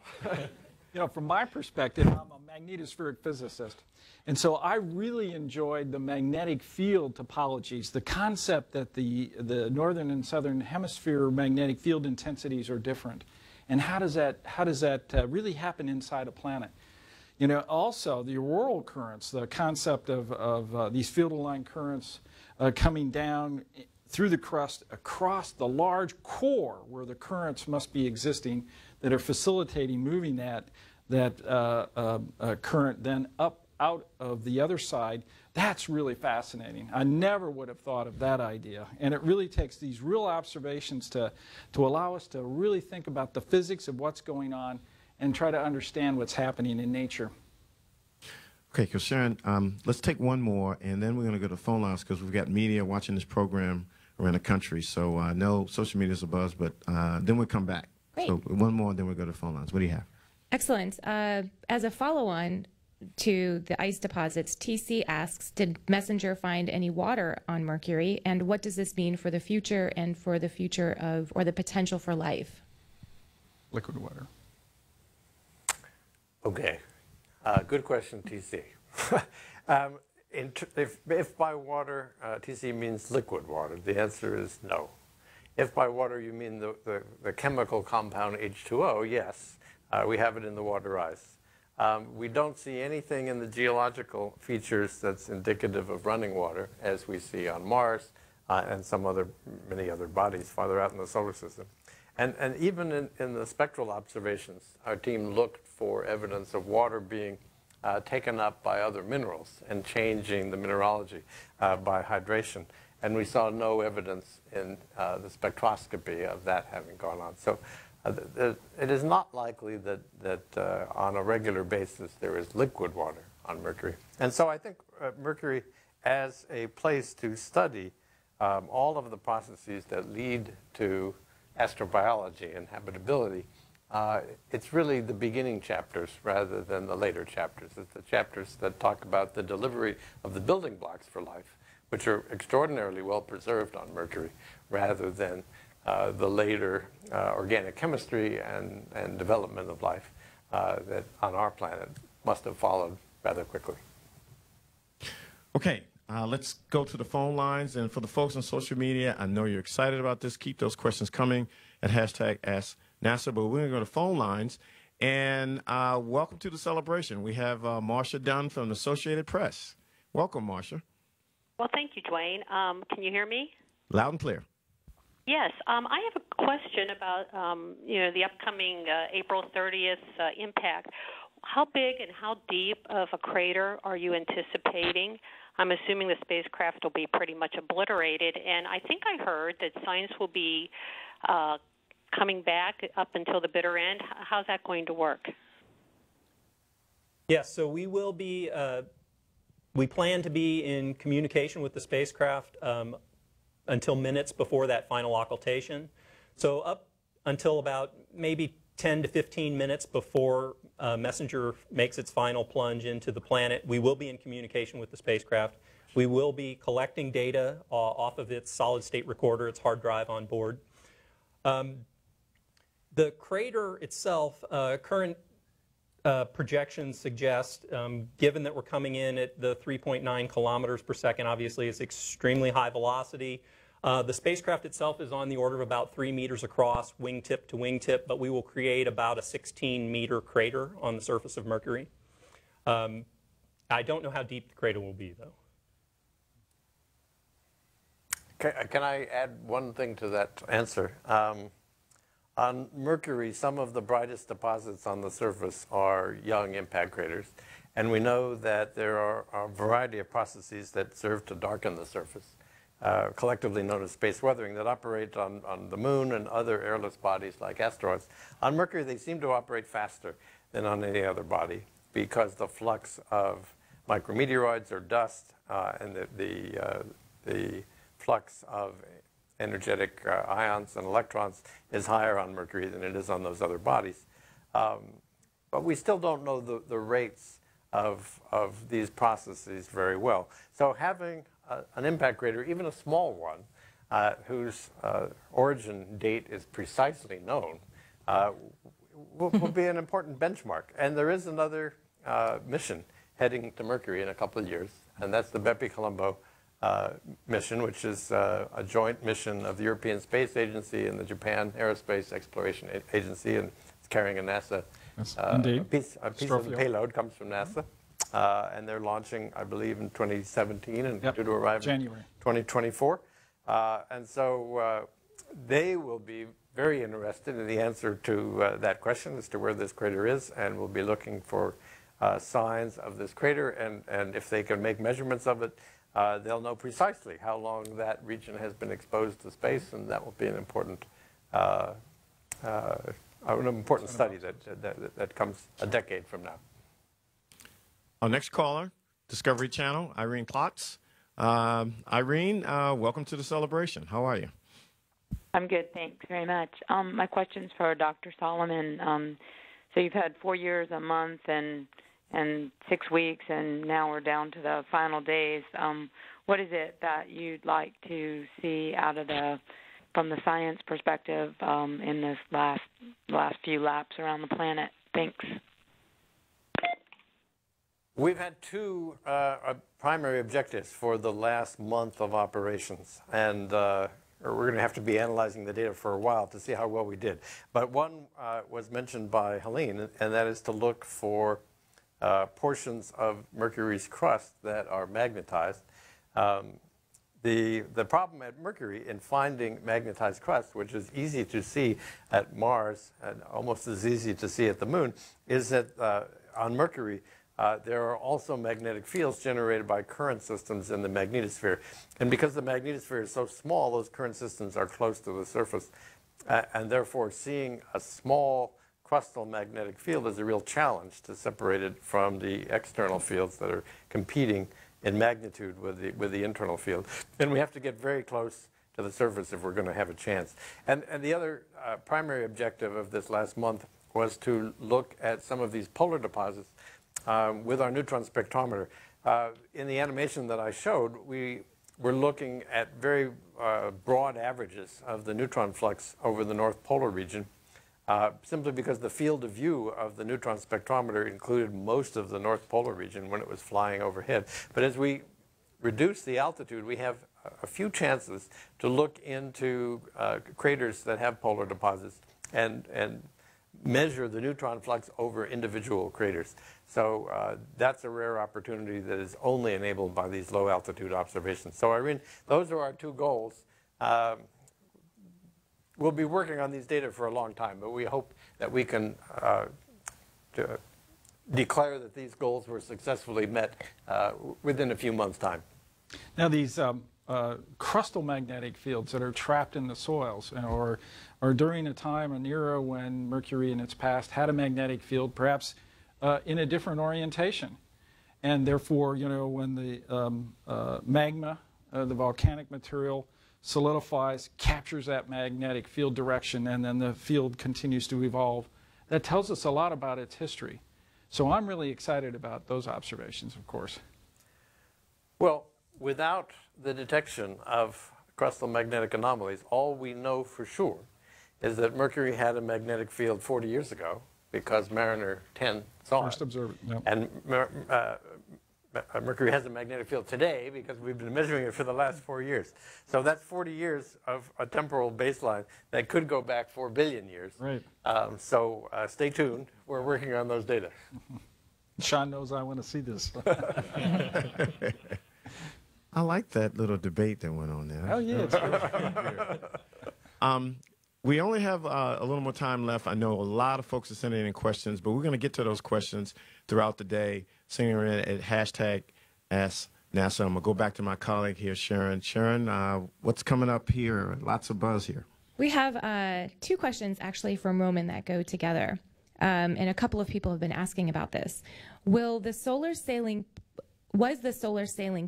You know, from my perspective, I'm a magnetospheric physicist. And so I really enjoyed the magnetic field topologies, the concept that the northern and southern hemisphere magnetic field intensities are different. And how does that really happen inside a planet? You know, also the auroral currents, the concept of these field-aligned currents coming down through the crust across the large core where the currents must be existing that are facilitating moving that current then up out of the other side. That's really fascinating. I never would have thought of that idea. And it really takes these real observations to allow us to really think about the physics of what's going on and try to understand what's happening in nature. Okay, so Sharon, let's take one more, and then we're going to go to phone lines because we've got media watching this program around the country. So I know social media is a buzz, but then we'll come back. Great. So one more, and then we'll go to phone lines. What do you have? Excellent. As a follow-on to the ice deposits, TC asks, did Messenger find any water on Mercury, and what does this mean for the future and for the future of, or the potential for life? Liquid water. Okay. Good question, TC. If by water, TC means liquid water, the answer is no. If by water you mean the chemical compound H2O, yes, we have it in the water ice. We don't see anything in the geological features that's indicative of running water, as we see on Mars and many other bodies farther out in the solar system. And even in the spectral observations, our team looked for evidence of water being taken up by other minerals and changing the mineralogy by hydration. And we saw no evidence in the spectroscopy of that having gone on. So it is not likely that on a regular basis there is liquid water on Mercury. And so I think Mercury, as a place to study all of the processes that lead to astrobiology and habitability, it's really the beginning chapters rather than the later chapters. It's the chapters that talk about the delivery of the building blocks for life, which are extraordinarily well preserved on Mercury, rather than the later organic chemistry and development of life that on our planet must have followed rather quickly. Okay, let's go to the phone lines. And for the folks on social media, I know you're excited about this. Keep those questions coming at #AskNASA. But we're going to go to phone lines. And welcome to the celebration. We have Marcia Dunn from the Associated Press. Welcome, Marcia. Well, thank you, Dwayne. Can you hear me? Loud and clear. Yes. I have a question about the upcoming April 30th impact. How big and how deep of a crater are you anticipating? I'm assuming the spacecraft will be pretty much obliterated, and I think I heard that science will be coming back up until the bitter end. How's that going to work? Yes, so we will be, we plan to be in communication with the spacecraft until minutes before that final occultation. So up until about maybe 10 to 15 minutes before Messenger makes its final plunge into the planet, we will be in communication with the spacecraft. We will be collecting data off of its solid-state recorder, its hard drive on board. The crater itself, current projections suggest, given that we're coming in at the 3.9 kilometers per second, obviously it's extremely high velocity. The spacecraft itself is on the order of about 3 meters across, wingtip to wingtip, but we will create about a 16-meter crater on the surface of Mercury. I don't know how deep the crater will be, though. Can I add one thing to that answer? On Mercury, some of the brightest deposits on the surface are young impact craters. And we know that there are a variety of processes that serve to darken the surface, collectively known as space weathering, that operate on the moon and other airless bodies like asteroids. On Mercury, they seem to operate faster than on any other body because the flux of micrometeoroids or dust and the flux of energetic ions and electrons is higher on Mercury than it is on those other bodies. But we still don't know the rates of these processes very well. So having an impact crater, even a small one, whose origin date is precisely known, will be an important benchmark. And there is another mission heading to Mercury in a couple of years, and that's the Bepi-Colombo mission, which is a joint mission of the European Space Agency and the Japan Aerospace Exploration Agency, and it's carrying a NASA. A piece of the payload comes from NASA, and they're launching, I believe, in 2017 and due to arrive January 2024. And so they will be very interested in the answer to that question as to where this crater is, and will be looking for signs of this crater, and if they can make measurements of it, they'll know precisely how long that region has been exposed to space, and that will be an important study that comes a decade from now. Our next caller, Discovery Channel, Irene Klotz. Irene, welcome to the celebration. How are you? I'm good, thanks very much. My question's for Dr. Solomon. So you've had 4 years, a month, and 6 weeks, and now we're down to the final days. What is it that you'd like to see out of from the science perspective in this last few laps around the planet? Thanks. We've had two primary objectives for the last month of operations, and we're going to have to be analyzing the data for a while to see how well we did. But one was mentioned by Helene, and that is to look for portions of Mercury's crust that are magnetized. The problem at Mercury in finding magnetized crust, which is easy to see at Mars and almost as easy to see at the Moon, is that on Mercury there are also magnetic fields generated by current systems in the magnetosphere. And because the magnetosphere is so small, those current systems are close to the surface. And therefore, seeing a small crustal magnetic field is a real challenge to separate it from the external fields that are competing in magnitude with the internal field. And we have to get very close to the surface if we're going to have a chance. And the other primary objective of this last month was to look at some of these polar deposits with our neutron spectrometer. In the animation that I showed, we were looking at very broad averages of the neutron flux over the North Polar region, simply because the field of view of the neutron spectrometer included most of the North Polar region when it was flying overhead. But as we reduce the altitude, we have a few chances to look into craters that have polar deposits and measure the neutron flux over individual craters. So that's a rare opportunity that is only enabled by these low altitude observations. So Irene, those are our two goals. We'll be working on these data for a long time, but we hope that we can declare that these goals were successfully met within a few months' time. Now these crustal magnetic fields that are trapped in the soils, or during a time, an era when Mercury in its past had a magnetic field, perhaps in a different orientation. And therefore, when the magma, the volcanic material, solidifies, captures that magnetic field direction, and then the field continues to evolve, that tells us a lot about its history. So I'm really excited about those observations, of course. Well, without the detection of crustal magnetic anomalies, all we know for sure is that Mercury had a magnetic field 40 years ago because Mariner 10 saw First observed it. Yep. And Mercury has a magnetic field today because we've been measuring it for the last 4 years. So that's 40 years of a temporal baseline that could go back 4 billion years. Right. So stay tuned. We're working on those data. Sean knows I want to see this. I like that little debate that went on there. Oh, yeah. It's we only have a little more time left. I know a lot of folks are sending in questions, but we're going to get to those questions throughout the day. Sending them in at hashtag #AskNASA. I'm going to go back to my colleague here, Sharon. Sharon, what's coming up here? Lots of buzz here. We have two questions actually from Roman that go together. And a couple of people have been asking about this. Was the solar sailing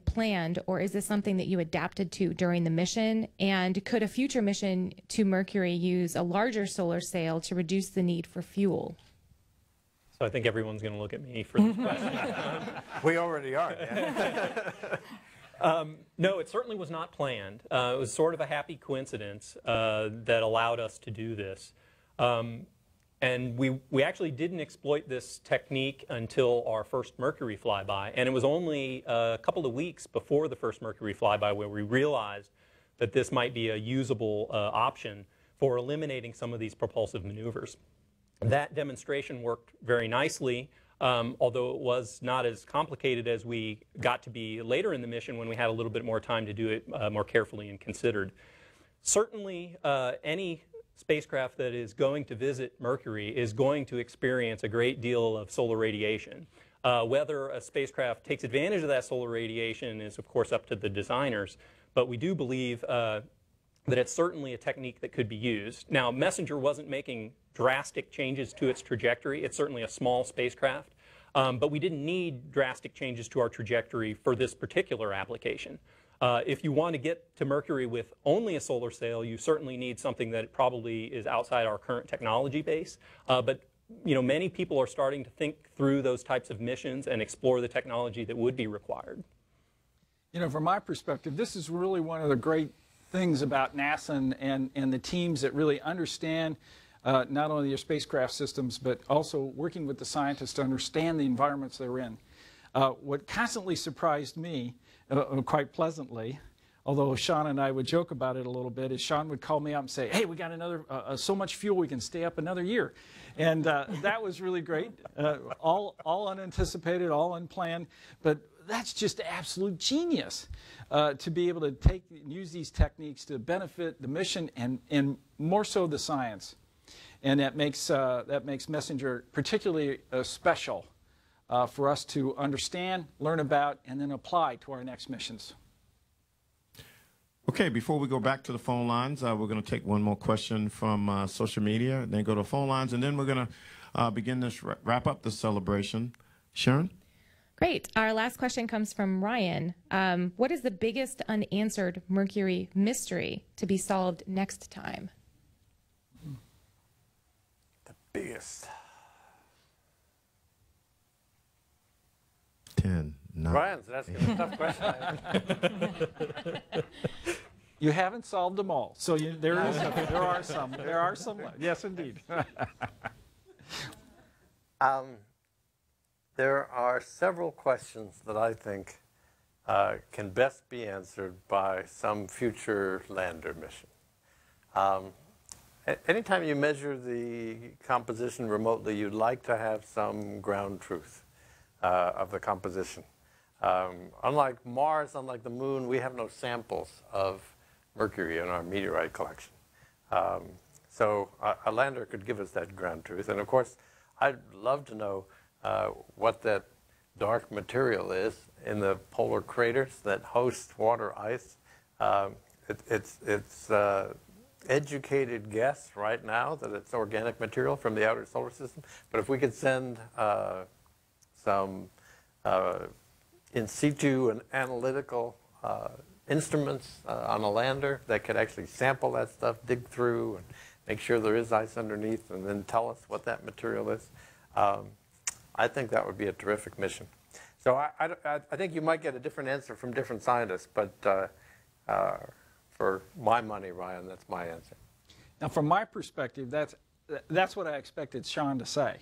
planned, or is this something that you adapted to during the mission? And could a future mission to Mercury use a larger solar sail to reduce the need for fuel? So I think everyone's going to look at me for this question. We already are. No, it certainly was not planned. It was sort of a happy coincidence that allowed us to do this. And we actually didn't exploit this technique until our first Mercury flyby. And it was only a couple of weeks before the first Mercury flyby where we realized that this might be a usable option for eliminating some of these propulsive maneuvers. That demonstration worked very nicely, although it was not as complicated as we got to be later in the mission when we had a little bit more time to do it more carefully and considered. Certainly, any spacecraft that is going to visit Mercury is going to experience a great deal of solar radiation. Whether a spacecraft takes advantage of that solar radiation is, of course, up to the designers, but we do believe that it's certainly a technique that could be used. Now, Messenger wasn't making drastic changes to its trajectory. It's certainly a small spacecraft, but we didn't need drastic changes to our trajectory for this particular application. If you want to get to Mercury with only a solar sail, you certainly need something that probably is outside our current technology base. But many people are starting to think through those types of missions and explore the technology that would be required. From my perspective, this is really one of the great things about NASA and the teams that really understand not only your spacecraft systems, but also working with the scientists to understand the environments they're in. What constantly surprised me, quite pleasantly, although Sean and I would joke about it a little bit, is Sean would call me up and say, hey, we got another, so much fuel we can stay up another year. And that was really great, all unanticipated, all unplanned, but that's just absolute genius to be able to take and use these techniques to benefit the mission and more so the science. And that makes Messenger particularly special for us to understand, learn about, and then apply to our next missions. Okay, before we go back to the phone lines, we're going to take one more question from social media, then go to the phone lines, and then we're going to begin this, wrap up the celebration. Sharon? Great. Our last question comes from Ryan. What is the biggest unanswered Mercury mystery to be solved next time? The biggest. 10, 9. Ryan's asking a tough question. You haven't solved them all, so there are some. There are some. Yes, indeed. There are several questions that I think can best be answered by some future lander mission. Anytime you measure the composition remotely, you'd like to have some ground truth of the composition. Unlike Mars, unlike the Moon, we have no samples of Mercury in our meteorite collection. So a lander could give us that ground truth. And of course, I'd love to know what that dark material is in the polar craters that host water ice. It's educated guess right now that it's organic material from the outer solar system. But if we could send some in situ and analytical instruments on a lander that could actually sample that stuff, dig through, and make sure there is ice underneath, and then tell us what that material is, I think that would be a terrific mission. So I think you might get a different answer from different scientists, but for my money, Ryan, that's my answer. Now, from my perspective, that's what I expected Sean to say.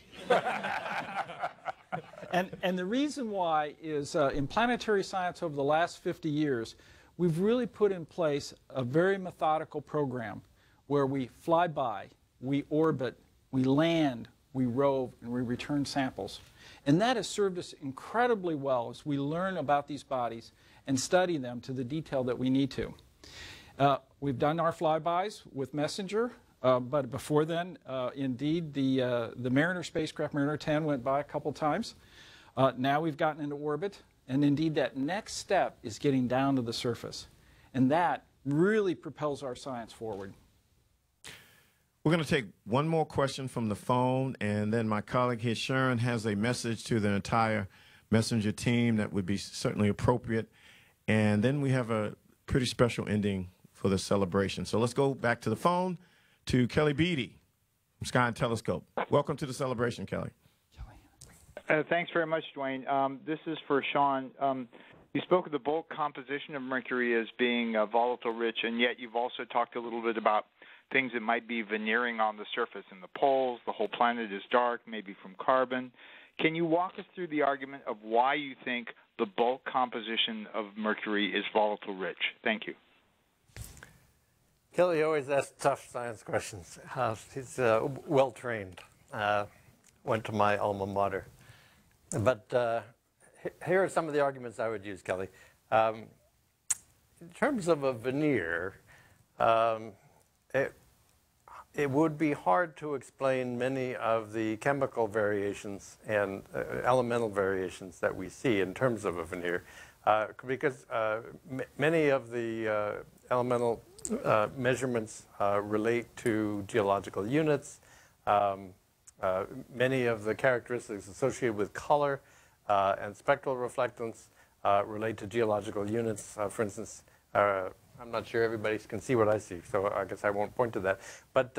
And the reason why is in planetary science over the last 50 years, we've really put in place a very methodical program where we fly by, we orbit, we land, we rove, and we return samples. And that has served us incredibly well as we learn about these bodies and study them to the detail that we need to. We've done our flybys with Messenger, but before then, indeed, the Mariner spacecraft, Mariner 10, went by a couple times. Now we've gotten into orbit, and indeed that next step is getting down to the surface. And that really propels our science forward. We're going to take one more question from the phone, and then my colleague here, Sharon, has a message to the entire Messenger team that would be certainly appropriate. And then we have a pretty special ending for the celebration. So let's go back to the phone to Kelly Beatty from Sky and Telescope. Welcome to the celebration, Kelly. Thanks very much, Dwayne. This is for Sean. You spoke of the bulk composition of mercury as being volatile rich, and yet you've also talked a little bit about things that might be veneering on the surface in the poles. The whole planet is dark, maybe from carbon. Can you walk us through the argument of why you think the bulk composition of mercury is volatile rich? Thank you. Kelly always asks tough science questions. He's well-trained, went to my alma mater. But here are some of the arguments I would use, Kelly. In terms of a veneer, it would be hard to explain many of the chemical variations and elemental variations that we see in terms of a veneer, because many of the elemental measurements relate to geological units. Many of the characteristics associated with color and spectral reflectance relate to geological units. For instance, I'm not sure everybody can see what I see, so I guess I won't point to that. But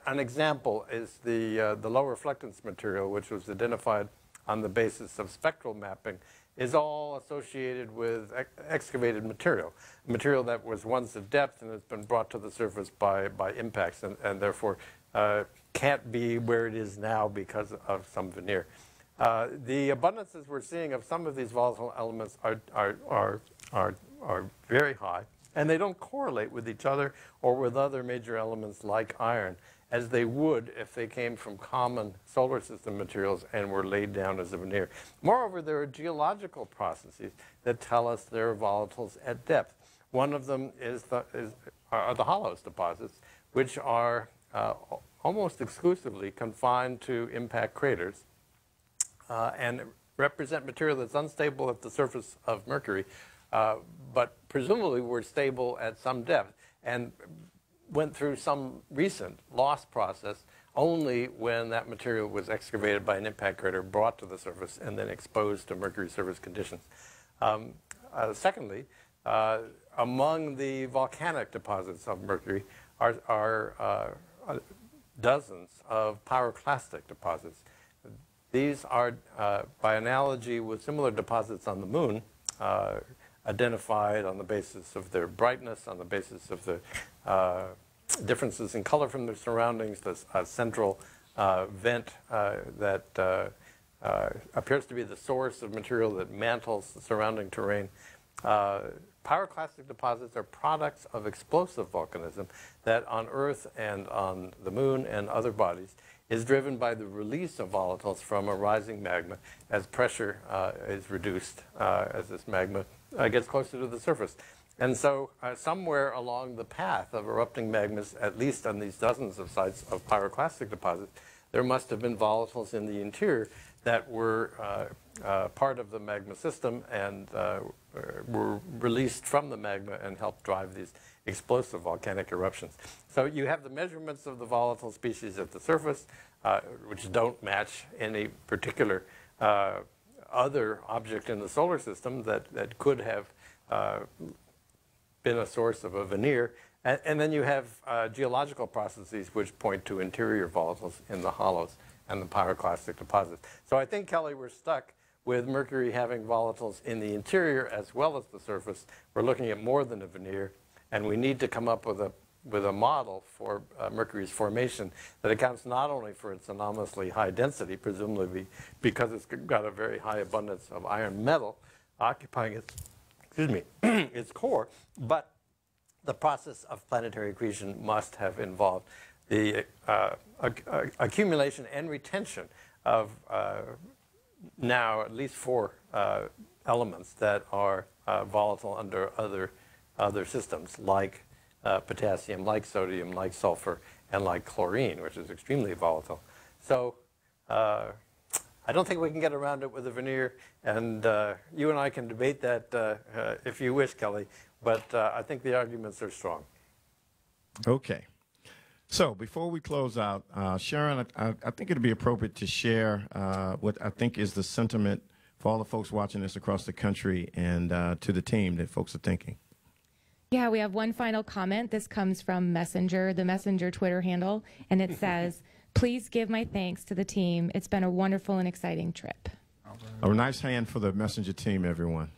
an example is the low reflectance material, which was identified on the basis of spectral mapping, is all associated with excavated material that was once at depth and has been brought to the surface by impacts, and therefore can't be where it is now because of some veneer. The abundances we're seeing of some of these volatile elements are very high, and they don't correlate with each other or with other major elements like iron, as they would if they came from common solar system materials and were laid down as a veneer. Moreover, there are geological processes that tell us there are volatiles at depth. One of them are the Hollows deposits, which are almost exclusively confined to impact craters and represent material that's unstable at the surface of Mercury, but presumably were stable at some depth and went through some recent loss process only when that material was excavated by an impact crater, brought to the surface, and then exposed to Mercury surface conditions. Secondly, among the volcanic deposits of Mercury are dozens of pyroclastic deposits. These are, by analogy with similar deposits on the moon, identified on the basis of their brightness, on the basis of the differences in color from their surroundings, the central vent that appears to be the source of material that mantles the surrounding terrain. Pyroclastic deposits are products of explosive volcanism that on Earth and on the moon and other bodies is driven by the release of volatiles from a rising magma as pressure is reduced as this magma gets closer to the surface. And so somewhere along the path of erupting magmas, at least on these dozens of sites of pyroclastic deposits, there must have been volatiles in the interior that were part of the magma system and were released from the magma and helped drive these explosive volcanic eruptions. So you have the measurements of the volatile species at the surface, which don't match any particular other object in the solar system that could have been a source of a veneer. And then you have geological processes which point to interior volatiles in the hollows and the pyroclastic deposits. So I think, Kelly, we're stuck with Mercury having volatiles in the interior as well as the surface. We're looking at more than a veneer, and we need to come up with a model for Mercury's formation that accounts not only for its anomalously high density, presumably because it's got a very high abundance of iron metal occupying its, its core, but the process of planetary accretion must have involved the accumulation and retention of now at least 4 elements that are volatile under other systems, like potassium, like sodium, like sulfur, and like chlorine, which is extremely volatile. So I don't think we can get around it with a veneer, and you and I can debate that if you wish, Kelly, but I think the arguments are strong. Okay. So before we close out, Sharon, I think it'd be appropriate to share what I think is the sentiment for all the folks watching this across the country and to the team that folks are thinking. Yeah, we have one final comment. This comes from Messenger, the Messenger Twitter handle, and it says, "Please give my thanks to the team. It's been a wonderful and exciting trip." A nice hand for the Messenger team, everyone.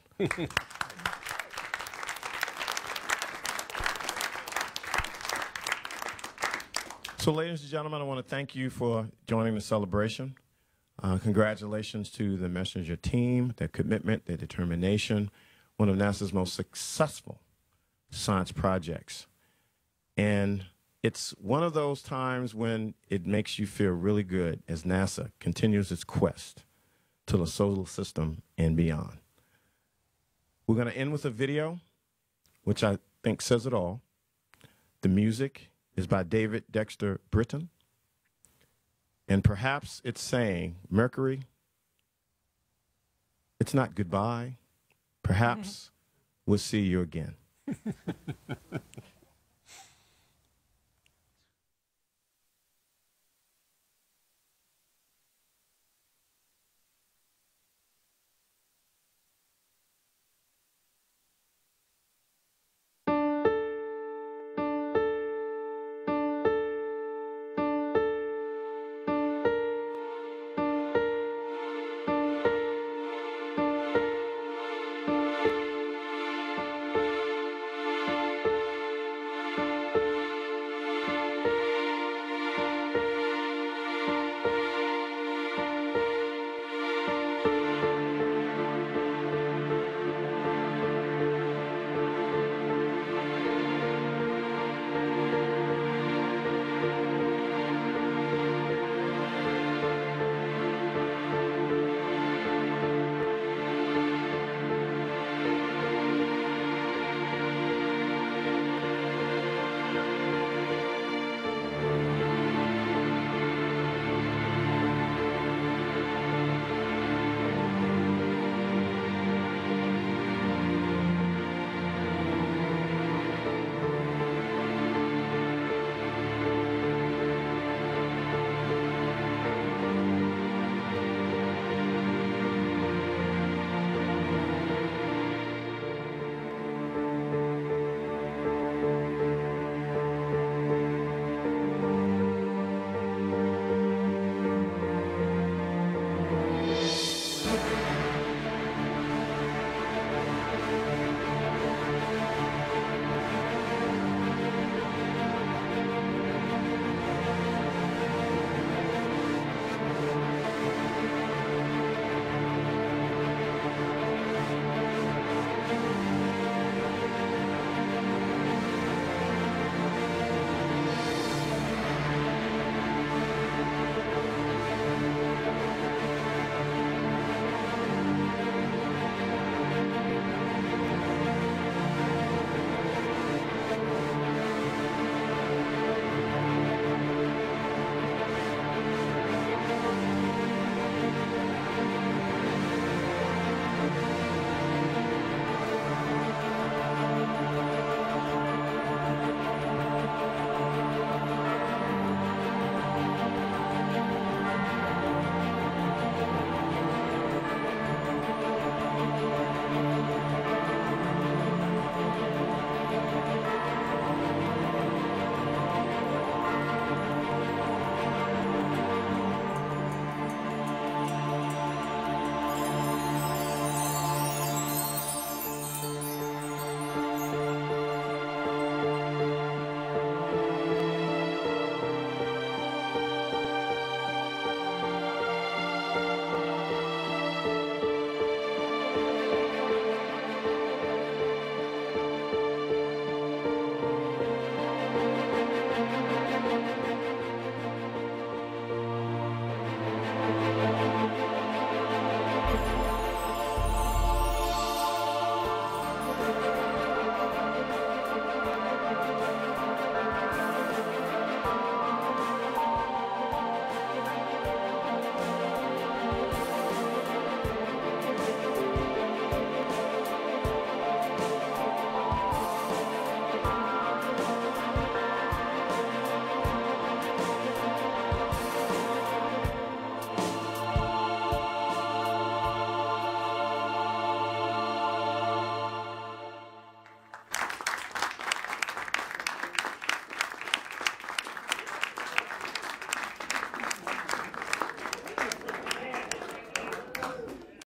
So, ladies and gentlemen, I want to thank you for joining the celebration. Congratulations to the Messenger team, their commitment, their determination, one of NASA's most successful science projects. And it's one of those times when it makes you feel really good as NASA continues its quest to the solar system and beyond. We're going to end with a video, which I think says it all. The music is by David Dexter Britton. And perhaps it's saying, Mercury, it's not goodbye. Perhaps we'll see you again.